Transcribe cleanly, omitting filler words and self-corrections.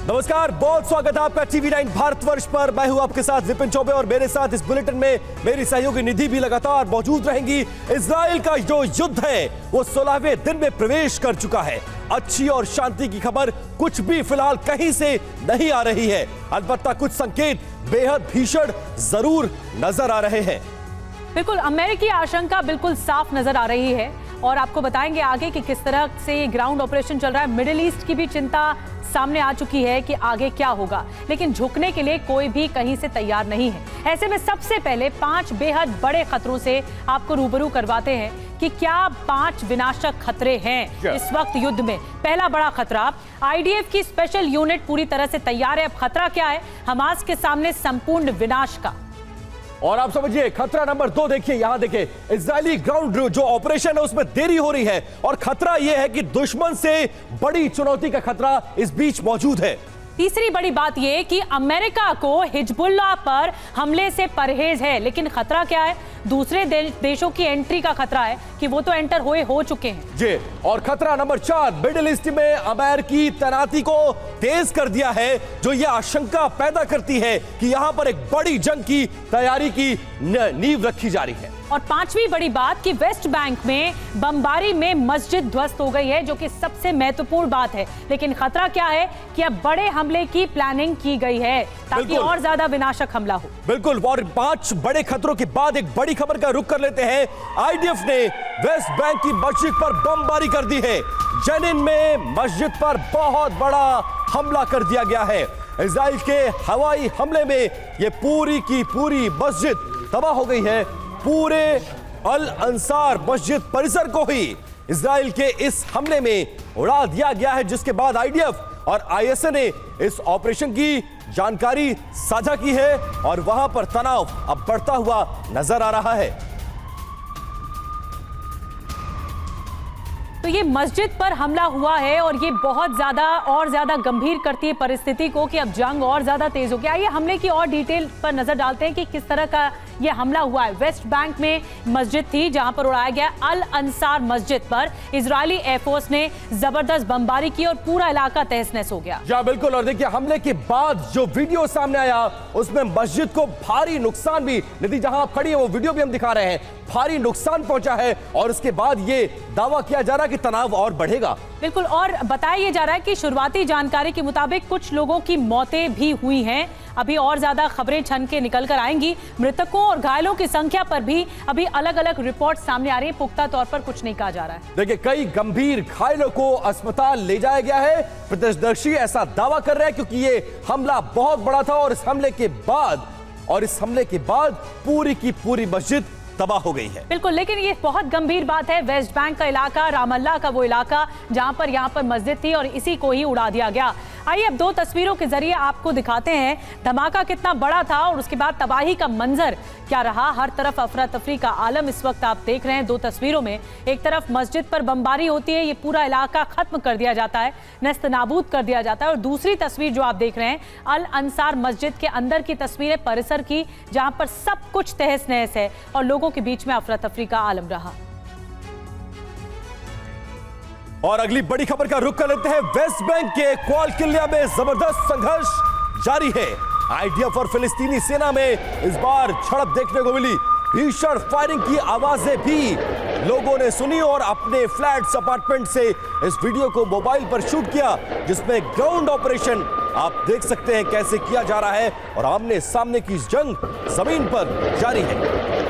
नमस्कार, बहुत स्वागत है आपका टीवी9 भारतवर्ष पर। मैं हूं आपके साथ विपिन चौबे और मेरे साथ इस बुलेटिन में मेरी सहयोगी निधि भी लगातार मौजूद रहेंगी। इजराइल का जो युद्ध है वो 16वें दिन में प्रवेश कर चुका है। अच्छी और शांति की खबर कुछ भी फिलहाल कहीं से नहीं आ रही है, अलबत्ता कुछ संकेत बेहद भीषण जरूर नजर आ रहे हैं। बिल्कुल, अमेरिकी आशंका बिल्कुल साफ नजर आ रही है और आपको बताएंगे आगे कि किस तरह से ग्राउंड ऑपरेशन चल रहा है। मिडिल ईस्ट की भी चिंता सामने आ चुकी है कि आगे क्या होगा, लेकिन झुकने के लिए कोई भी कहीं से तैयार नहीं है। ऐसे में सबसे पहले 5 बेहद बड़े खतरों से आपको रूबरू करवाते हैं कि क्या 5 विनाशक खतरे हैं इस वक्त युद्ध में। पहला बड़ा खतरा, आईडीएफ की स्पेशल यूनिट पूरी तरह से तैयार है। अब खतरा क्या है? हमास के सामने संपूर्ण विनाश का। और आप समझिए खतरा नंबर 2, देखिए यहां देखिए, इजरायली ग्राउंड जो ऑपरेशन है उसमें देरी हो रही है और खतरा यह है कि दुश्मन से बड़ी चुनौती का खतरा इस बीच मौजूद है। तीसरी बड़ी बात यह कि अमेरिका को हिजबुल्लाह पर हमले से परहेज है, लेकिन खतरा क्या है? दूसरे देशों की एंट्री का खतरा है कि वो तो एंटर हो चुके हैं जी। और खतरा नंबर 4, मिडिल ईस्ट में अमेरिकी तैनाती को तेज कर दिया है, जो यह आशंका पैदा करती है कि यहां पर एक बड़ी जंग की तैयारी की नींव रखी जा रही है। और 5वीं बड़ी बात कि वेस्ट बैंक में बमबारी में मस्जिद ध्वस्त हो गई है, जो कि सबसे महत्वपूर्ण बात है। लेकिन खतरा क्या है कि अब बड़े हमले की प्लानिंग की गई है ताकि और ज्यादा विनाशक हमला हो। बिल्कुल, और 5 बड़े खतरों के बाद एक बड़ी खबर का रुख कर लेते हैं। आईडीएफ ने वेस्ट बैंक की मस्जिद पर बमबारी कर दी है। जेनिन में मस्जिद पर बहुत बड़ा हमला कर दिया गया है। इजराइल के हवाई हमले में यह पूरी की पूरी मस्जिद तबाह हो गई है। पूरे अल अंसार मस्जिद परिसर को ही इजराइल के इस हमले में उड़ा दिया गया है, जिसके बाद आईडीएफ और आईएसए ने इस ऑपरेशन की जानकारी साझा की है और वहां पर तनाव अब बढ़ता हुआ नजर आ रहा है। तो ये मस्जिद पर हमला हुआ है और ये बहुत ज्यादा गंभीर करती है परिस्थिति को कि अब जंग और ज्यादा तेज हो गया। आइए हमले की और डिटेल पर नजर डालते हैं कि किस तरह का ये हमला हुआ है। वेस्ट बैंक में मस्जिद थी जहां पर उड़ाया गया अल अंसार मस्जिद पर इजरायली एयरफोर्स ने जबरदस्त बमबारी की और पूरा इलाका तहस-नहस हो गया। जी बिल्कुल, और देखिए हमले के बाद जो वीडियो सामने आया उसमें मस्जिद को भारी नुकसान भी, निधि जहां आप खड़ी है वो वीडियो भी हम दिखा रहे हैं, भारी नुकसान पहुंचा है और उसके बाद ये दावा किया जा रहा है कि तनाव और बढ़ेगा। बिल्कुल, और बताया जा रहा है कि शुरुआती जानकारी के मुताबिक कुछ लोगों की मौतें भी हुई हैं। अभी और ज्यादा खबरें छन के निकल कर आएंगी। मृतकों और घायलों की संख्या पर भी अभी अलग अलग रिपोर्ट सामने आ रही है। पुख्ता तौर पर कुछ नहीं कहा जा रहा है। देखिए कई गंभीर घायलों को अस्पताल ले जाया गया है। प्रत्यक्षदर्शी ऐसा दावा कर रहे हैं क्योंकि ये हमला बहुत बड़ा था और इस हमले के बाद पूरी की पूरी मस्जिद तबाह हो गई है। बिल्कुल, लेकिन ये बहुत गंभीर बात है। वेस्ट बैंक का इलाका, रामल्ला का वो इलाका जहां पर यहाँ पर मस्जिद थी और इसी को ही उड़ा दिया गया। आइए अब 2 तस्वीरों के जरिए आपको दिखाते हैं धमाका कितना बड़ा था और उसके बाद तबाही का मंजर क्या रहा। हर तरफ अफरा तफरी का आलम इस वक्त आप देख रहे हैं 2 तस्वीरों में। एक तरफ मस्जिद पर बमबारी होती है, ये पूरा इलाका खत्म कर दिया जाता है, नस्त नाबूद कर दिया जाता है। और दूसरी तस्वीर जो आप देख रहे हैं अल अंसार मस्जिद के अंदर की तस्वीर है, परिसर की, जहां पर सब कुछ तहस नहस है और लोगों के बीच में अफरा तफरी का आलम रहा। और अगली बड़ी खबर का रुख कर लेते हैं। वेस्ट बैंक के क्वाल किला में जबरदस्त संघर्ष जारी है। आईडीएफ और फिलिस्तीनी सेना में इस बार झड़प देखने को मिली। भीषण फायरिंग की आवाजें भी लोगों ने सुनी और अपने फ्लैट्स, अपार्टमेंट से इस वीडियो को मोबाइल पर शूट किया, जिसमें ग्राउंड ऑपरेशन आप देख सकते हैं कैसे किया जा रहा है और आमने सामने की जंग जमीन पर जारी है।